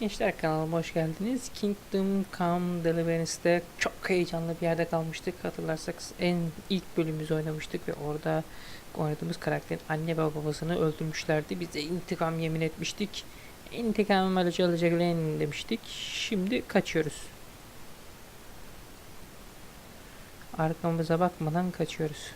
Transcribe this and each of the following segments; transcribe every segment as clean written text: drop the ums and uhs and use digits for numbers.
Gençler kanalıma hoş geldiniz. Kingdom Come Deliverance'de çok heyecanlı bir yerde kalmıştık. Hatırlarsak ilk bölümümüzü oynamıştık ve orada oynadığımız karakterin anne ve babasını öldürmüşlerdi. Biz de intikam yemin etmiştik. İntikamımı alacağız demiştik. Şimdi kaçıyoruz. Arkamıza bakmadan kaçıyoruz.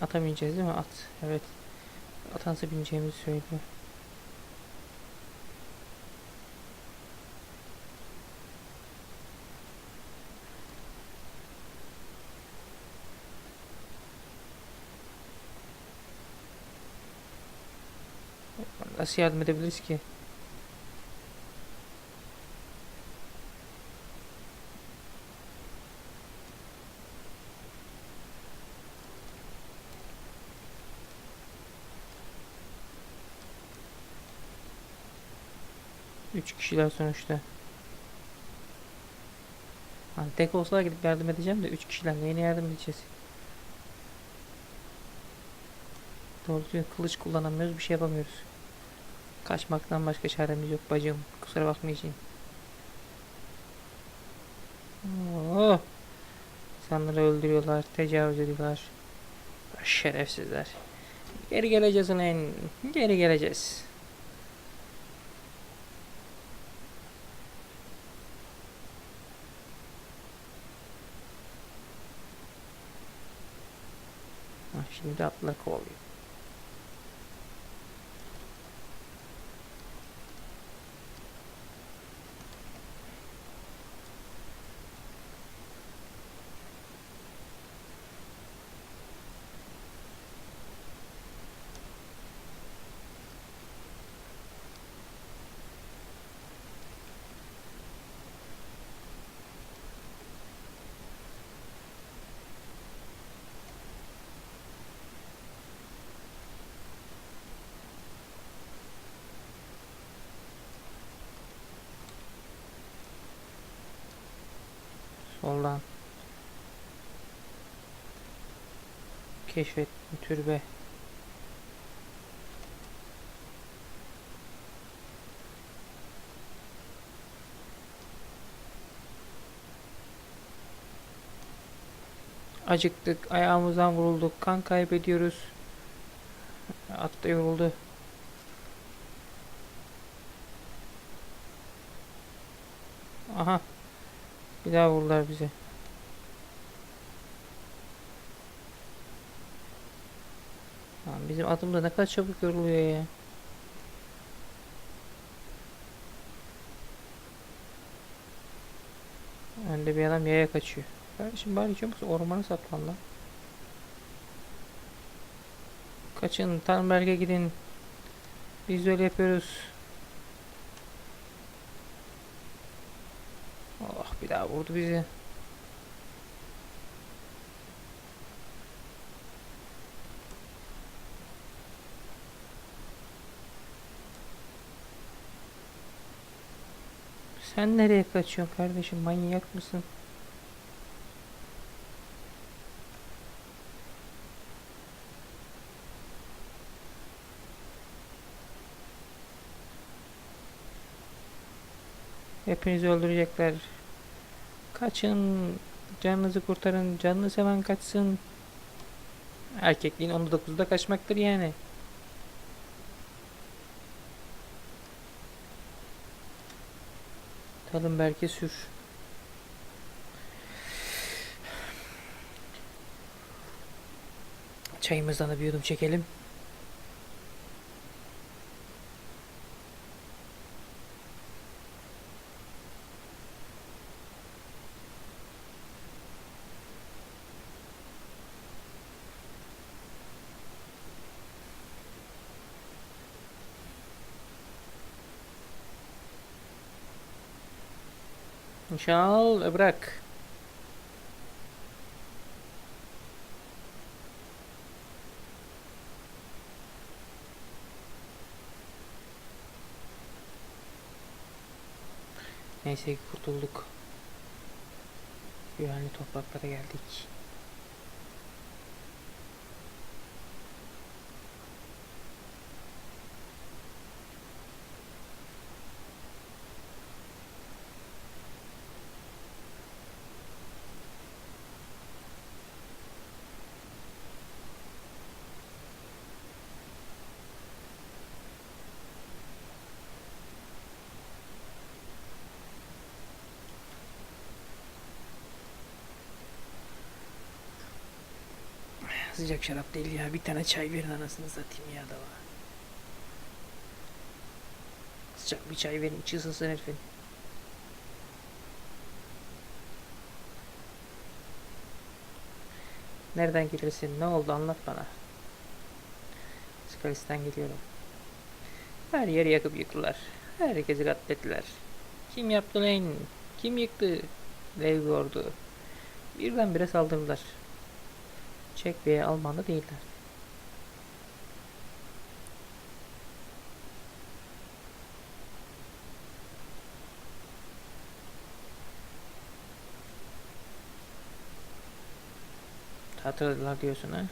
Atamayacağız değil mi? At. Evet. Atansa bineceğimizi söylüyor. Nasıl yardım edebiliriz ki? Üç kişiler sonuçta. Hani tek olsalar gidip yardım edeceğim de 3 kişiler neyine yardım edeceğiz? Doğru düzgün kılıç kullanamıyoruz, bir şey yapamıyoruz. Kaçmaktan başka çaremiz yok bacım. Kusura bakmayacağım. Oh! İnsanları öldürüyorlar, tecavüz ediyorlar. Şerefsizler. Geri geleceğiz ulan. Geri geleceğiz. Şimdi atlar kovalıyor. Soldan. Keşfettim türbe. Acıktık, ayağımızdan vurulduk, kan kaybediyoruz. At da yoruldu. Aha, bir daha vurdular bize. Lan bizim adım da ne kadar çabuk yoruluyor ya. Önde bir adam yaya kaçıyor. Kardeşim bari hiç yoksa ormana saklan lan. Kaçın, Tanberg'e gidin. Biz öyle yapıyoruz. Oh, bir daha vurdu bizi. Sen nereye kaçıyorsun kardeşim? Manyak mısın? Hepinizi öldürecekler. Kaçın. Canınızı kurtarın. Canını seven kaçsın. Erkekliğin 19'da kaçmaktır yani. Talımberk'e sür. Çayımızdan da bir yudum çekelim. Çal bırak. Neyse ki kurtulduk. Güvenli topraklara geldik. Sıcak şarap değil ya. Bir tane çay verin anasını satayım ya da var. Sıcak bir çay verin. İçi ısınsın herifin. Nereden gelirsin? Ne oldu? Anlat bana. Skalis'ten geliyorum. Her yeri yakıp yıktılar. Herkesi katlettiler. Kim yaptı lan? Kim yıktı? Dev bir ordu. Birdenbire saldırdılar. Çek veya Alman'da değiller. Hatırladılar diyorsun ha?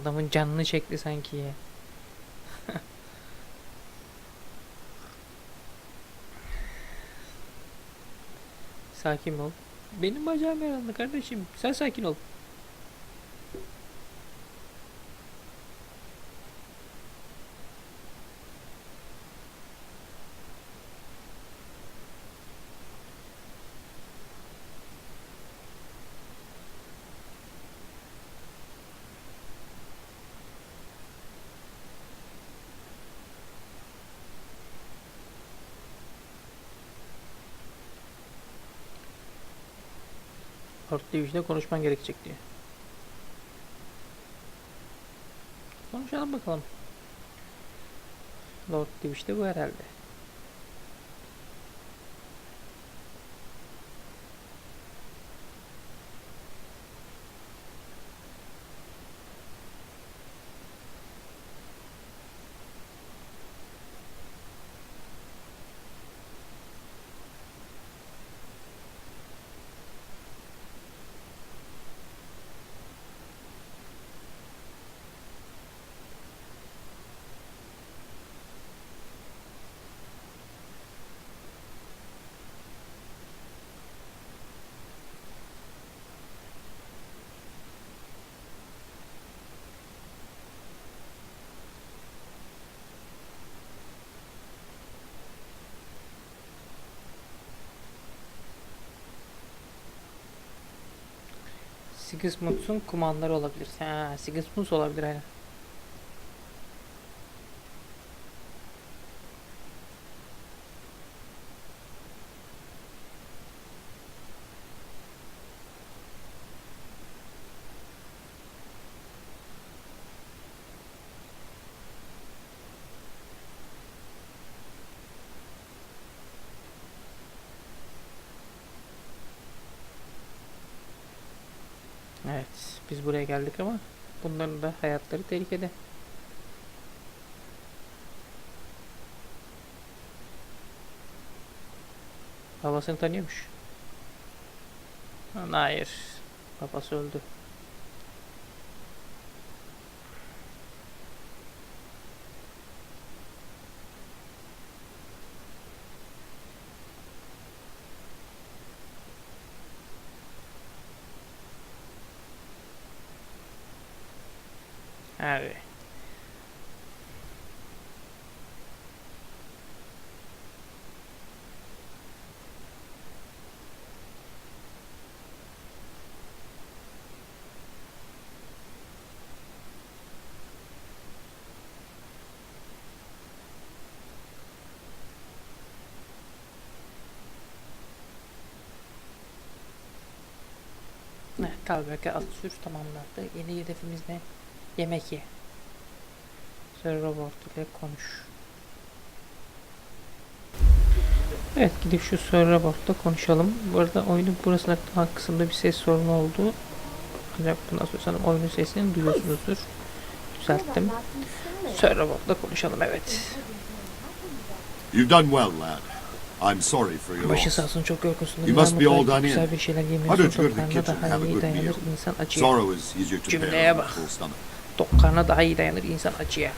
Adamın canını çekti sanki ya. Sakin ol. Benim bacağım yaralandı kardeşim. Sen sakin ol. Lord Division'da konuşman gerekecek diyor. Konuşalım bakalım. Lord Division'da bu herhalde. Sigismund'un kumandanları olabilir. Ha, Sigismund olabilir aynen. Evet, biz buraya geldik ama bunların da hayatları tehlikede. Babasını tanıyormuş. Hayır, babası öldü. Abi. Kalbeke at sür tamamlandı. Yeni hedefimiz ne? Yemek ye. Sir Robert ile konuş. Evet, gidip şu Sir Robert'la konuşalım. Bu arada oyunun burasında kısımda bir ses sorunu oldu. Ancak bundan sonra sanırım oyunun sesini duyuyorsunuzdur. Düzelttim. Sir Robert'la konuşalım, evet. You've done well, lad. I'm sorry for your Başı loss. sağ olsun, çok yorgunsun. You must be all done in. Güzel bir şeyler Why yemiyorsun. don't you go to the Tok karnına kitchen and daha have a iyi good dayanır meal? insan acıya. Sorrow is easier to bear Cümleye on a bak. full stomach. Tok karnına daha iyi dayanır insan acıya.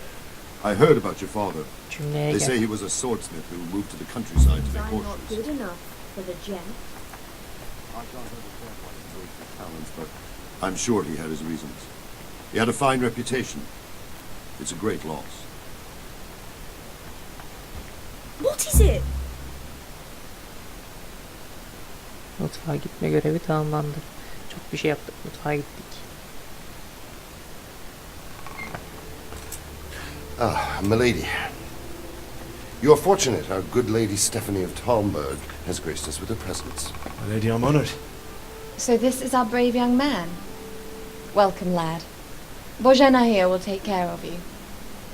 I heard about your father. Cümleye They say gel. he was a swordsmith who moved to the countryside to make I'm not horseshoes. good enough for the gent. I can't understand why he chose his talents, but I'm sure he had his reasons. He had a fine reputation. It's a great loss. What is it? Mutfağa gitme görevi tamamlandı. Çok bir şey yaptık. Mutfağa gittik. Ah, milady. You are fortunate our good lady Stephanie of Talmberg has graced us with her presence. My lady, I'm honoured. So this is our brave young man. Welcome, lad. Bojana here will take care of you.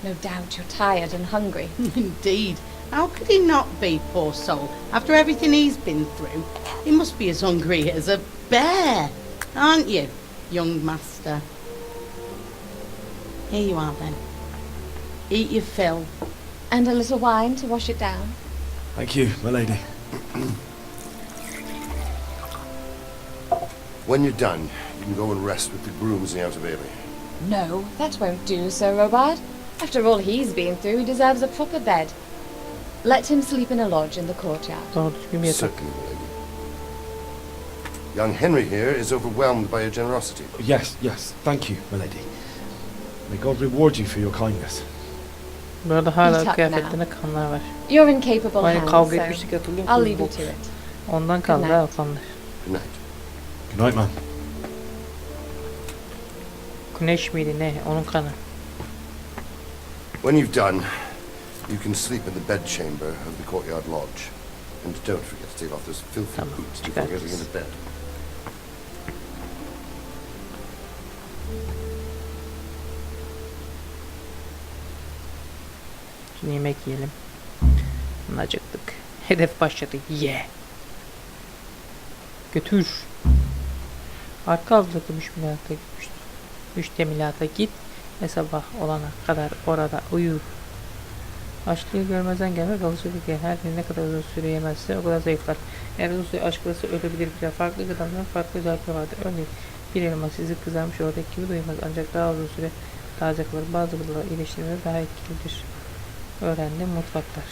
No doubt you're tired and hungry. Indeed. How could he not be, poor soul? After everything he's been through, he must be as hungry as a bear, aren't you, young master? Here you are, then. Eat your fill. And a little wine to wash it down. Thank you, my lady. When you're done, you can go and rest with the grooms in the outer bailey. No, that won't do, Sir Robard. After all he's been through, he deserves a proper bed. Let him sleep in a lodge in the courtyard. Doğru düzgün bir yatak. Certainly, milady. Young Henry here is overwhelmed by your generosity. Yes, yes, thank you, my lady. May God reward you for your kindness. Bu arada hala Yatak kıyafetlerinde kanlar var. You're in capable Hani hands, kavga so etmiştik, hatırlıyor I'll musunuz? leave you Bu- to it. Ondan kaldı Good ha night. kanlar. Good night. Good night, man. Güneş miydi ne? Onun kanı. When you've done, you can sleep in the bedchamber of the courtyard lodge. And don't forget to take off those filthy Tamam, boots before çıkartırız. getting into bed. Şimdi yemek yiyelim. Acıktık. Hedef başladı. Ye. Götür. Arka avluda müştemilata gitmiştim. Müştemilata git ve sabah olana kadar orada uyu. Açlığı görmezden gelmek alışıklık ya. Her gün ne kadar uzun süre yemezse o kadar zayıflar. Eğer uzun süre aç kalırsa ölebilir bile. Farklı gıdaların farklı özellikleri vardır. Örneğin bir elma sizi kızarmış oradaki gibi doymaz. Ancak daha uzun süre taze kalır. Bazı gıdalar iyileştirmede daha etkilidir. Öğrendim mutfaklar.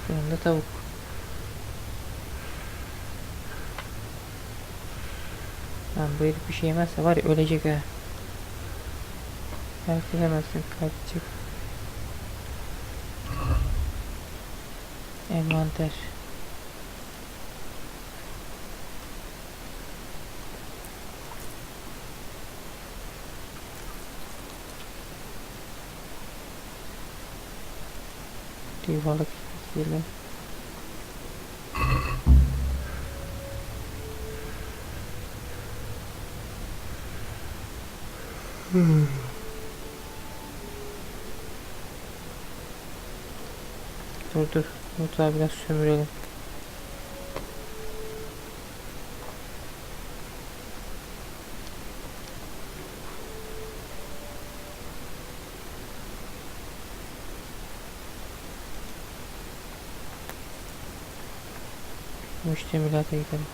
Yanında tavuk. Lan bu herif bir şey yemezse var ya ölecek ha. Fark edemezsin kaçacak. Envanter. Yuvarlak diyelim. Dur. Mutfağı biraz sömürelim. Müştemilata gidelim.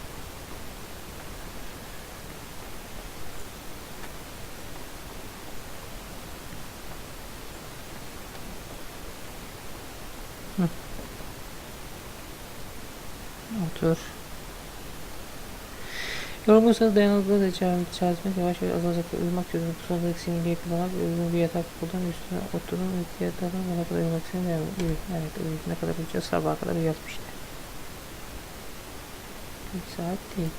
Otur. Yorulmuşsanız dayanıklılığı çözmek yavaş yavaş azalacak ve uyumak çözmek. Bu sonunda sinirliği kullanak ve uygun bir yatak buldum. Üstüne oturun uykuya dalın ve ne kadar uyumak için uyuyun. Evet uyuyun. Ne kadar uyuyacağız? Sabaha kadar uyuyalım işte. Bir saat değil.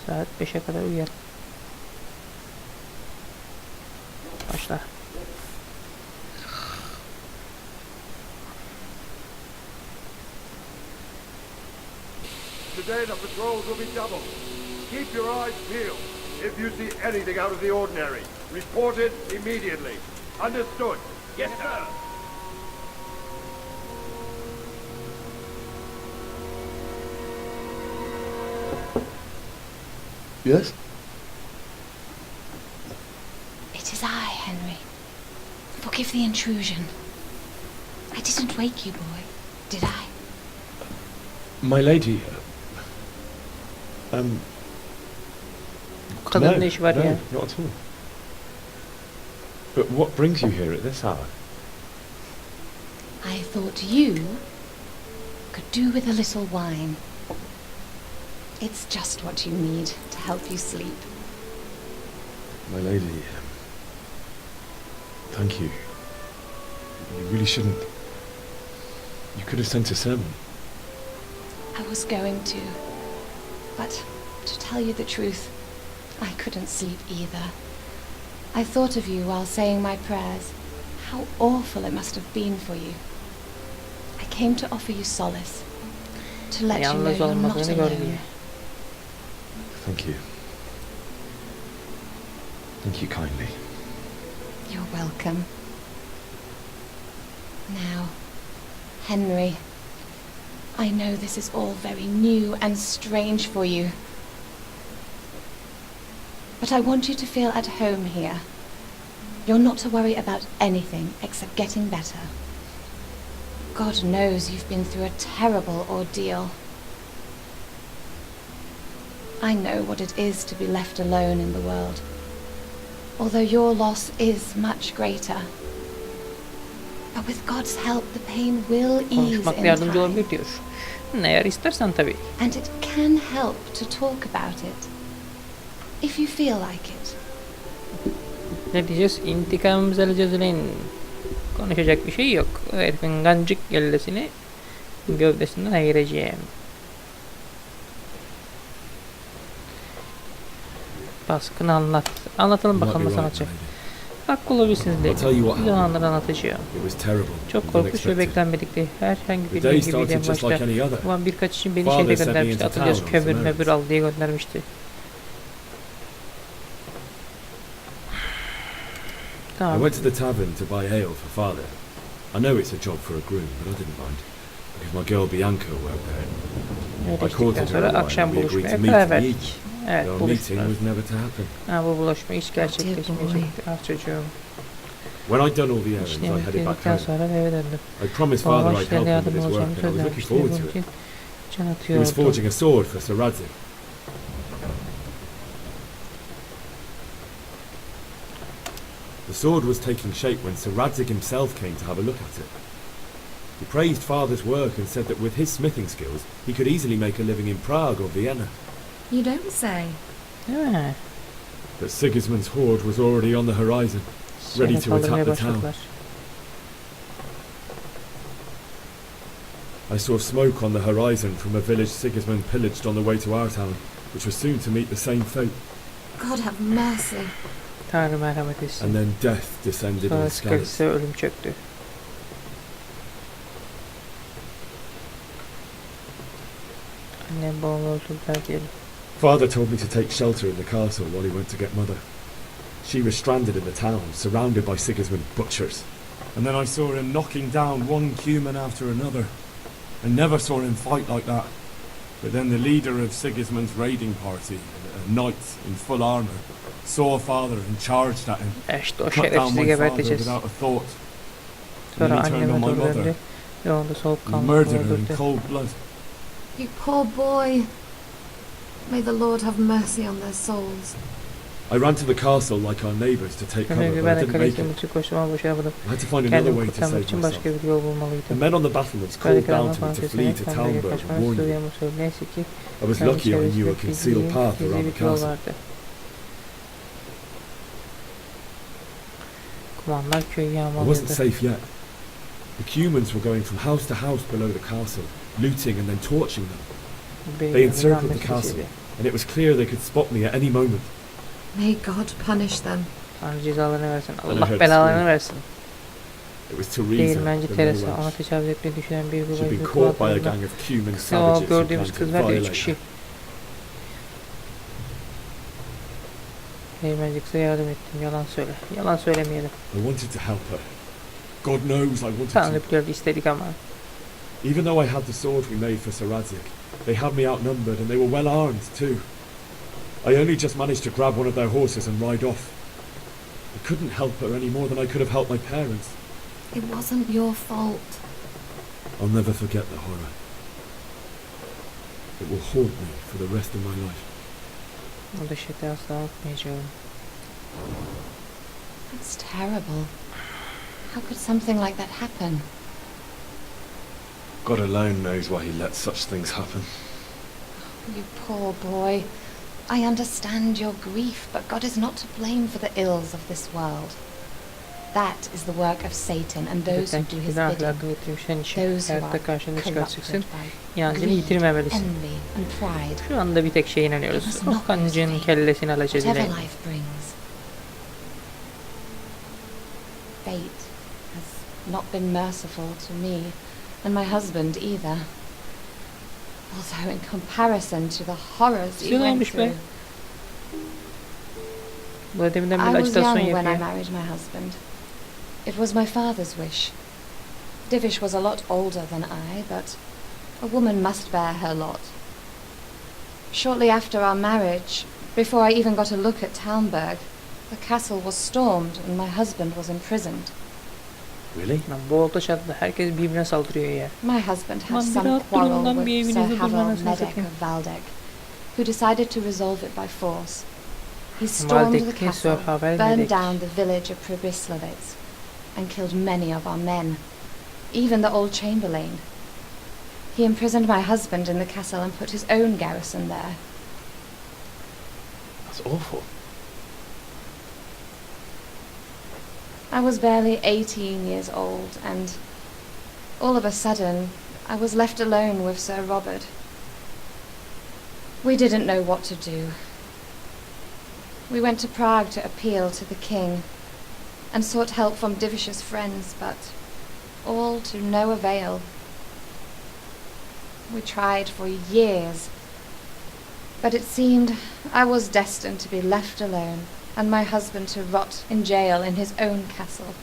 Saat 5'e kadar uyuyalım. Başla. Today the patrols will be doubled. Keep your eyes peeled. If you see anything out of the ordinary, report it immediately. Understood? Yes, sir. Yes? It is I, Henry. Forgive the intrusion. I didn't wake you, boy, did I? My lady, Kadının ne işi var ya? not at all. But what brings you here at this hour? I thought you could do with a little wine. It's just what you need to help you sleep. My lady, thank you. You really shouldn't. You could have sent a sermon. I was going to, but to tell you the truth, I couldn't sleep either. I thought of you while saying my prayers. How awful it must have been for you. I came to offer you solace, to let you know Yalnız you're not olmadığını alone. Thank you. Thank you kindly. You're welcome. Now, Henry, I know this is all very new and strange for you. But I want you to feel at home here. You're not to worry about anything except getting better. God knows you've been through a terrible ordeal. I know what it is to be left alone in the world, although your loss is much greater. But with God's help, the pain will ease Konuşmakla in yardımcı time. olabilir diyor. Eğer istersen tabii. And it can help to talk about it, if you feel like it. Ne diyeceğiz? İntikamımızı alacağız ulan. Konuşacak bir şey yok. O herifin kancık kellesini gövdesinden ayıracağım. Baskını anlat. Anlatalım bakalım nasıl anlatacak. Haklı olabilirsiniz dedi. Bir zamanları anlatacağım. Çok korkunç ve beklenmedikti. Herhangi bir gün gibiydi en başta. Ulan birkaç için beni şehre göndermişti. Atacağız kömür möbür al diye göndermişti. I Tamam. went to the tavern to buy ale for father. I know it's a job for a groom, but I didn't mind, because my girl Bianca worked there. I courted Öğrettikten her sonra a while akşam and we agreed to buluşmaya meet karar in the verdik. eek. Evet, Our meeting buluştular. was never to happen. Ha, bu buluşma hiç gerçekleşmeyecekti. Ah çocuğum. When I'd done all the errands, İşini I headed back bitirdikten home. sonra eve döndüm. I promised father Babam I'd help işlerine him with yardım his work, olacağımı and I was looking söylemişti. forward Bunun to it. için can He was atıyordu. forging a sword for Sir Radzik. The sword was taking shape when Sir Radzik himself came to have a look at it. He praised father's work and said that with his smithing skills, he could easily make a living in Prague or Vienna. You don't say. Değil mi? But Sigismund's horde was already on the horizon, ready Şehre to attack kaldırmaya the town. başladılar. I saw smoke on the horizon from a village Sigismund pillaged on the way to our town, which was soon to meet the same fate. God have mercy. Tanrı merhamet etsin. And then death descended Sonra on Scalis. Scalis'e ölüm çöktü. Annem babamı öldürdüler diyelim. Father told me to take shelter in the castle while he went to get mother. She was stranded in the town, surrounded by Sigismund butchers. And then I saw him knocking down one human after another. I never saw him fight like that. But then the leader of Sigismund's raiding party, a knight in full armour, saw father and charged at him. İşte o Cut down şerefsizi my father geberteceğiz. without a thought. And Sonra then he turned anneme on my doğru döndü. mother. Ve onu da He soğukkanlı murdered her in öldürdü. cold blood. You poor boy. May the Lord have mercy on their souls. I ran to the castle like our neighbours to take cover, Çünkü but I ben de didn't make kalesinin it. için koştum ama başaramadım. I had to find another Kendimi way to kurtarmak save için myself. başka bir yol The bulmalıydım. men on the battlements called Kale down kralına to me falan to flee seslenip to Tanrı'ya Talmberg kaçmanı and warn you. söylüyorum söyledi. Neyse ki I was kendi lucky I knew a çevresinde concealed bildiğim path gizli around bir the yol castle. vardı. Kumandan köyü I wasn't yağmalıyordu. safe yet. The Cumans were going from house to house below the castle, looting and then torching them. They encircled the castle, and it was clear they could spot me at any moment. May God punish them. Tanrı cezalarını versin. I heard Allah belalarını scream. versin. It was Teresa, Değirmenci the Teresa no ona tecavüz etmeyi düşünen bir She'd been gruba caught by a kullandığında gang of Cuman kısa o savages who gördüğümüz planned kız to var ya 3 violate kişi. her. Değirmenci kıza yardım ettim. Yalan söyle. Yalan söylemeyelim. I wanted to help her. God knows I wanted Tanrı to. biliyordu istedik ama. Even though I had the sword we made for Sarazic, they had me outnumbered and they were well armed too. I only just managed to grab one of their horses and ride off. I couldn't help her any more than I could have helped my parents. It wasn't your fault. I'll never forget the horror. It will haunt me for the rest of my life. O da şeyde asla unutmayacağım. It's terrible. How could something like that happen? God alone knows why he lets such things happen. You poor boy. I understand your grief, but God is not to blame for the ills of this world. That is the work of Satan and those who do his Gerçekten bidding. ahlakı getirmişten için Those who hayatta are karşına çıkartacaksın. corrupted by İnancını greed, yitirmemelisin. envy and pride. Şu anda bir tek şeye inanıyoruz. O kancığın kellesini alacağız. Whatever life brings. Fate has not been merciful to me and my husband either. Although in comparison to the horrors he Güzel went olmuş be. through. Bu da deminden I beri was ajitasyon young when I yapıyor. married my husband. It was my father's wish. Divish was a lot older than I, but a woman must bear her lot. Shortly after our marriage, before I even got a look at Talmberg, the castle was stormed and my husband was imprisoned. Really? Lan bu olta çatıda herkes birbirine saldırıyor ya. My husband had Lan bir some rahat quarrel durun lan, bir with Sir evinizde durun Havel anasını Medek satayım. of Valdek, who decided to resolve it by force. He stormed the Valdek'te castle, Sir Havel burned Medek. down the village of Pribyslavitz, and killed many of our men, even the old chamberlain. He imprisoned my husband in the castle and put his own garrison there. That's awful. I was barely 18 years old, and all of a sudden, I was left alone with Sir Robert. We didn't know what to do. We went to Prague to appeal to the king, and sought help from Divish's friends, but all to no avail. We tried for years, but it seemed I was destined to be left alone, and my husband to rot in jail in his own castle.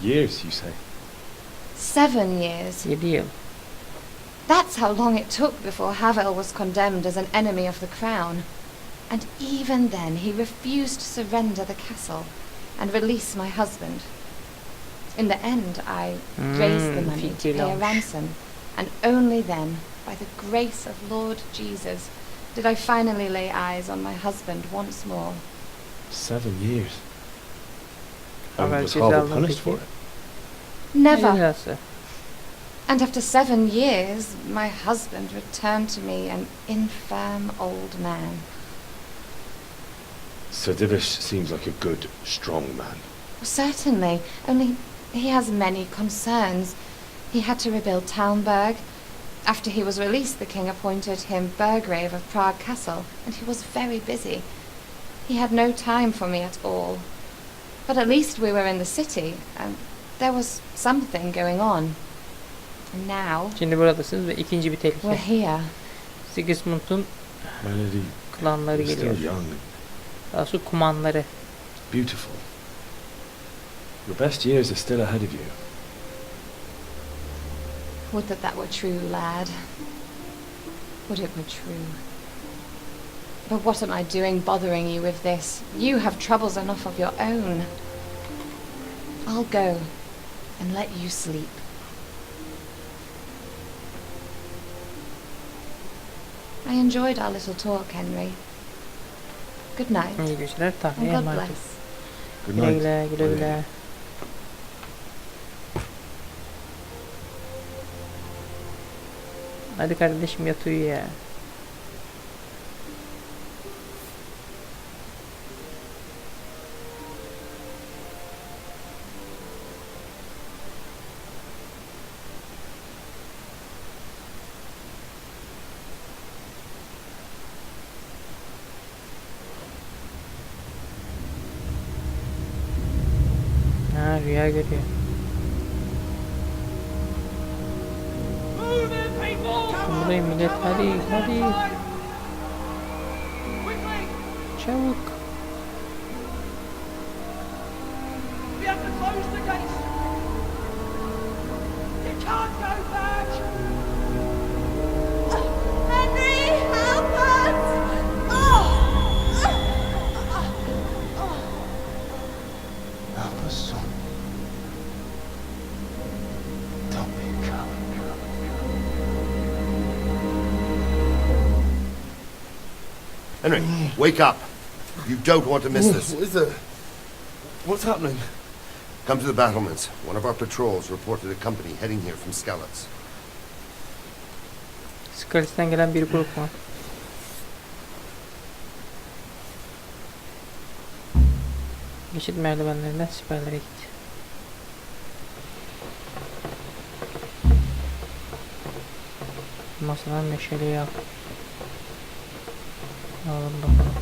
Years, you say? 7 years. 7 yıl. That's how long it took before Havel was condemned as an enemy of the crown. And even then he refused to surrender the castle and release my husband. In the end, I raised the money to pay a ransom, and only then, by the grace of Lord Jesus, did I finally lay eyes on my husband once more. 7 years. And Havel was ceza Harvey aldın punished peki? for it? Never. Cezası. And after 7 years, my husband returned to me an infirm old man. Sir Divish seems like a good, strong man. Certainly, only he has many concerns. He had to rebuild Talmberg. After he was released, the king appointed him Burgrave of Prague Castle, and he was very busy. He had no time for me at all. But at least we were in the city, and there was something going on. And now, Şimdi buradasınız ve ikinci bir we're tehlike. here. Sigismund'un Melody, klanları you're geliyor. still young, Daha sonra kumanları. beautiful. Your best years are still ahead of you. Would that that were true, lad. Would it were true. But what am I doing bothering you with this? You have troubles enough of your own. I'll go and let you sleep. I enjoyed our little talk, Henry. Good night, İyi geceler. and Tanrı'ya God emanet. bless. Good Güle night. güle güle Melody. güle. Hadi kardeşim yat uyu ya. Ha rüya görüyor. Buradayım millet. Hadi hadi. Çabuk. We have to close the gates. You can't go back. Henry, help us! Oh! Help us, son. Don't be a coward. Henry, wake up. You don't want to miss this. What is it? What's happening? Come to the battlements. One of our patrols reported a company heading here from Skalitz. Skalit'ten gelen bir grup var. Geçit merdivenlerinden siperlere git. Masadan meşaleyi al. Alalım bakalım.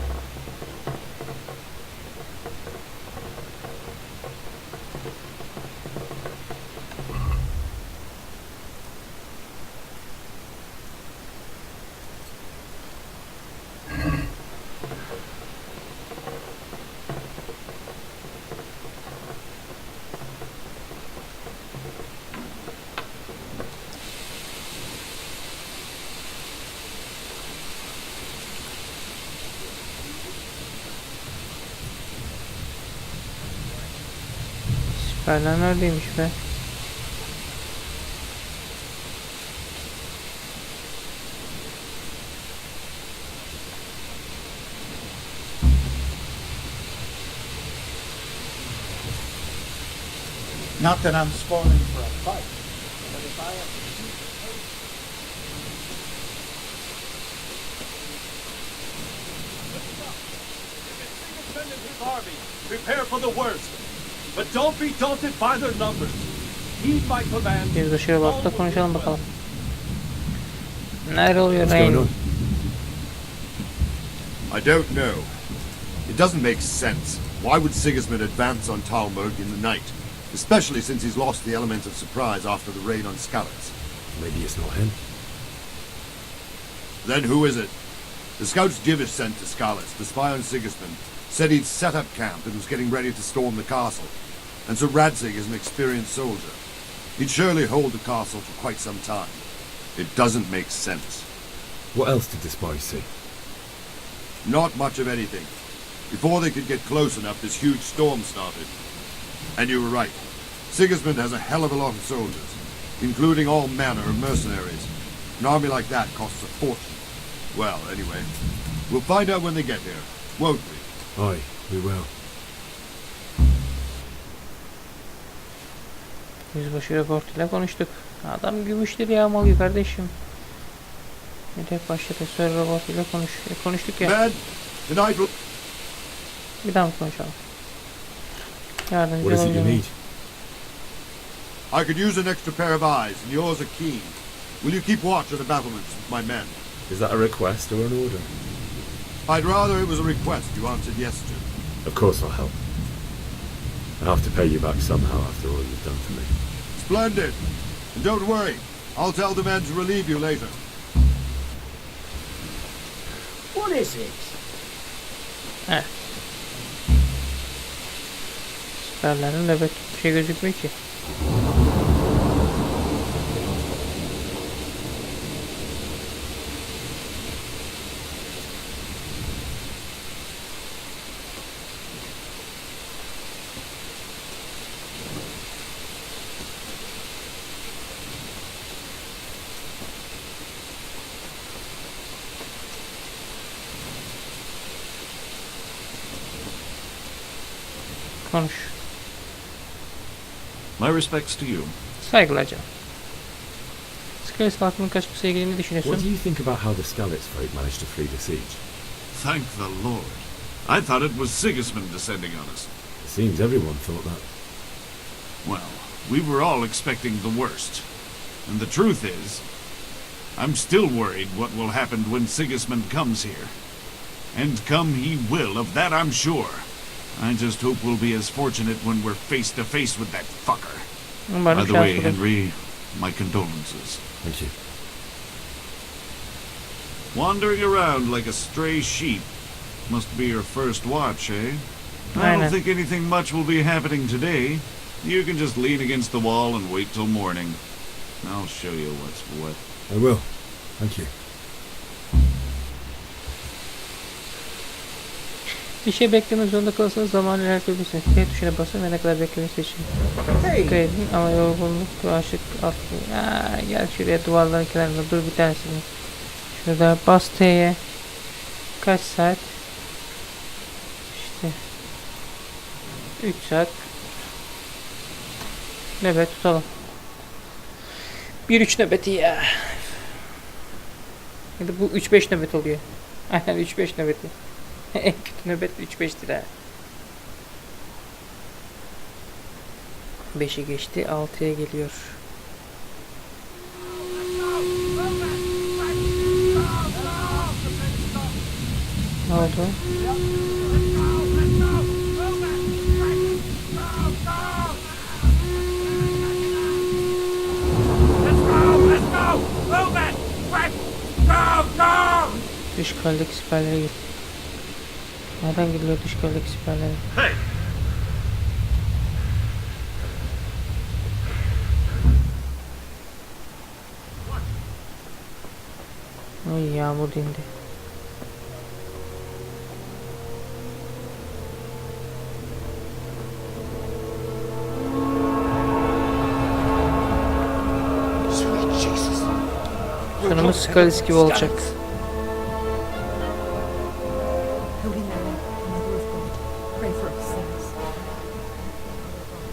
Siperler neredeymiş be? Not that I'm spoiling for a fight, but if I have Prepare for the worst, but don't be daunted by their numbers. Heed my command. Yüzbaşıya bak da konuşalım bakalım. Nerede oluyor Rain? I don't know. It doesn't make sense. Why would Sigismund advance on Talmberg in the night? Especially since he's lost the element of surprise after the raid on Skalitz. Maybe it's not him. Then who is it? The scouts Divish sent to Skalitz to spy on Sigismund said he'd set up camp and was getting ready to storm the castle. And so Radzig is an experienced soldier. He'd surely hold the castle for quite some time. It doesn't make sense. What else did the spies see? Not much of anything. Before they could get close enough, this huge storm started. And you were right. Sigismund has a hell of a lot of soldiers, including all manner of mercenaries. An army like that costs a fortune. Well, anyway, we'll find out when they get here, won't we? Aye, we will. Yüzbaşı raportuyla konuştuk. Adam gümüşleri yağmalıyor kardeşim. Hedef başlatı raportuyla konuştuk ya. Man, tonight we'll... Bir daha mı konuşalım? Yardımcı What is it you olacağım. need? I could use an extra pair of eyes, and yours are keen. Will you keep watch at the battlements with my men? Is that a request or an order? I'd rather it was a request you answered yes to. Of course I'll help. I have to pay you back somehow after all you've done for me. Splendid. And don't worry, I'll tell the men to relieve you later. What is it? Heh. Siperlerin de bir şey gözükmüyor ki. Konuş. My respects to you. Saygılar canım. Skalitz halkının kaçmasıyla ilgili ne düşünüyorsun? What do you think about how the Skalitz folk managed to flee the siege? Thank the Lord. I thought it was Sigismund descending on us. It seems everyone thought that. Well, we were all expecting the worst. And the truth is, I'm still worried what will happen when Sigismund comes here. And come he will, of that I'm sure. I just hope we'll be as fortunate when we're face to face with that fucker. By the way, Henry, my condolences. Thank you. Wandering around like a stray sheep must be your first watch, eh? I Aynen. don't think anything much will be happening today. You can just lean against the wall and wait till morning. I'll show you what's what. I will. Thank you. Bir şey beklemek zorunda kalırsanız zamanı ilerletebilirsiniz. T tuşuna basın ve ne kadar beklemeyi seçin. Hey. Dikkat edin ama yorgunluk ve aşık atlı. Gel şuraya duvarların kenarında dur bir tanesini. Şurada bas T'ye. Kaç saat? İşte 3 saat. Nöbet tutalım. 1-3 nöbeti ya. Ya da bu 3-5 nöbet oluyor. Aynen 3-5 nöbeti. En kötü nöbet 3-5 lira. 5'i geçti, 6'ya geliyor. Ne oldu? Dış kaldaki siperlere git. Nereden gidiyor dış kaldaki siperlere? Hey! Ay yağmur dindi. Sonumuz Skalis gibi olacak.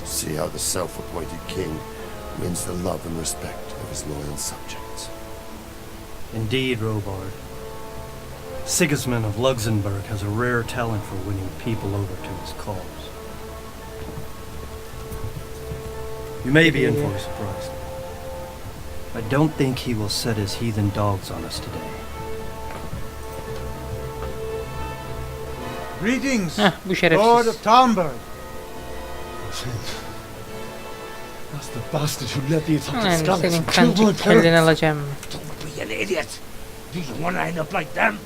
See how the self-appointed king wins the love and respect of his loyal subjects. Indeed, Robard. Sigismund of Luxembourg has a rare talent for winning people over to his cause. You may be in for a surprise. I don't think he will set his heathen dogs on us today. Greetings, Bu şerefsiz. Lord of Talmberg. That's the bastard who led the attack at Yani Scarlet senin and killed my kancık kelleni parents. alacağım. Don't be an idiot. Do you want to end up like them?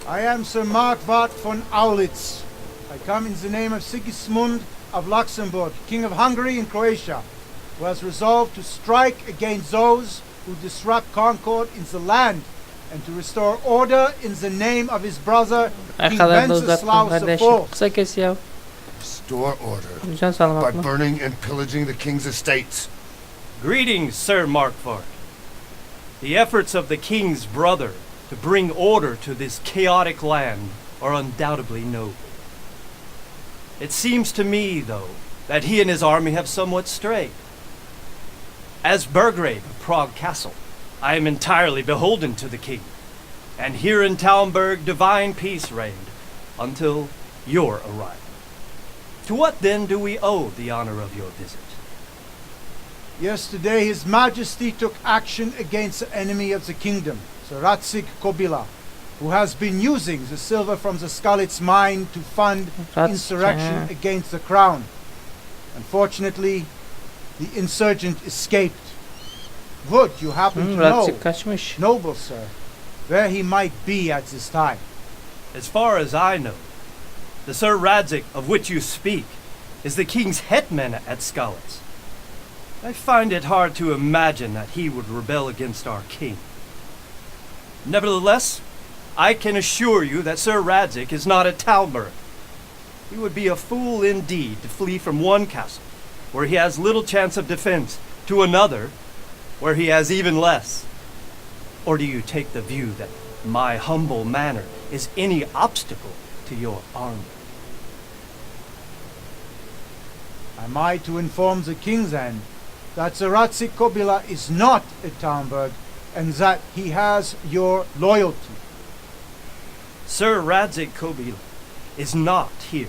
I am Sir Markwart von Aulitz. I come in the name of Sigismund of Luxembourg, King of Hungary and Croatia, who has resolved to strike against those who disrupt concord in the land and to restore order in the name of his brother, King Arkalarında uzattım Wenceslaus kardeşim. IV. Kısa kes ya. Restore order Can sağlamak by mı? burning and pillaging the king's estates. Greetings, Sir Markwart. The efforts of the king's brother to bring order to this chaotic land are undoubtedly noble. It seems to me, though, that he and his army have somewhat strayed. As Burgrave of Prague Castle, I am entirely beholden to the king, and here in Talmberg divine peace reigned until your arrival. To what then do we owe the honor of your visit? Yesterday His Majesty took action against the enemy of the kingdom, Sir Artık Kobila, who has been using the silver from the Skalitz mine to fund insurrection against the crown. Unfortunately, the insurgent escaped. Would you happen to know, Artık kaçmış. noble sir, where he might be at this time? As far as I know, the Sir Radzik of which you speak is the king's hetman at Skalitz. I find it hard to imagine that he would rebel against our king. Nevertheless, I can assure you that Sir Radzik is not at Talmberg. He would be a fool indeed to flee from one castle, where he has little chance of defense, to another, where he has even less. Or do you take the view that my humble manner is any obstacle to your army? Am I to inform the king then that Sir Artık Kobila is not at Talmberg and that he has your loyalty? Sir Radzik Kobila is not here,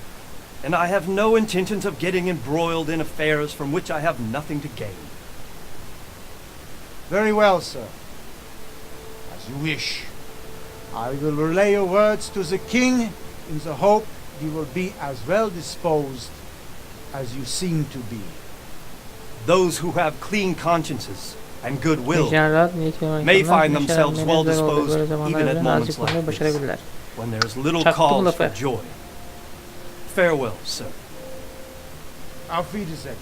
and I have no intentions of getting embroiled in affairs from which I have nothing to gain. Very well, sir. As you wish. I will relay your words to the king in the hope you will be as well disposed as you seem to be. Those who have clean consciences and goodwill Vicdanlı, niyetli olan may insanlar find themselves well neşelenmenin zor olduğu böyle disposed zamanlarda even at bile moments nazik like olmayı this, başarabilirler. when there is little Çaktım cause lafı. for joy. Farewell, sir. Auf Wiedersehen.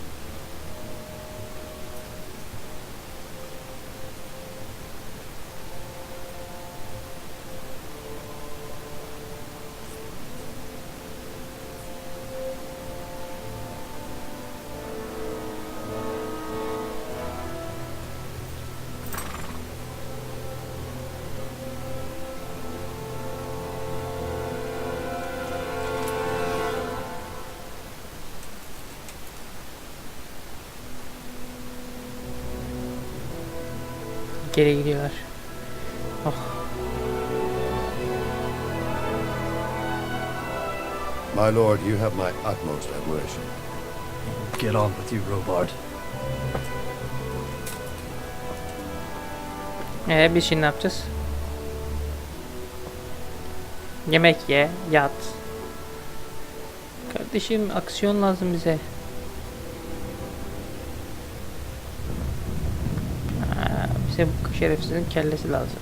Geri gidiyorlar. Oh. My lord, you have my utmost admiration. Get on with you, Robard. Biz şimdi ne yapacağız? Yemek ye, yat. Kardeşim aksiyon lazım bize. Bize bu şerefsizin kellesi lazım.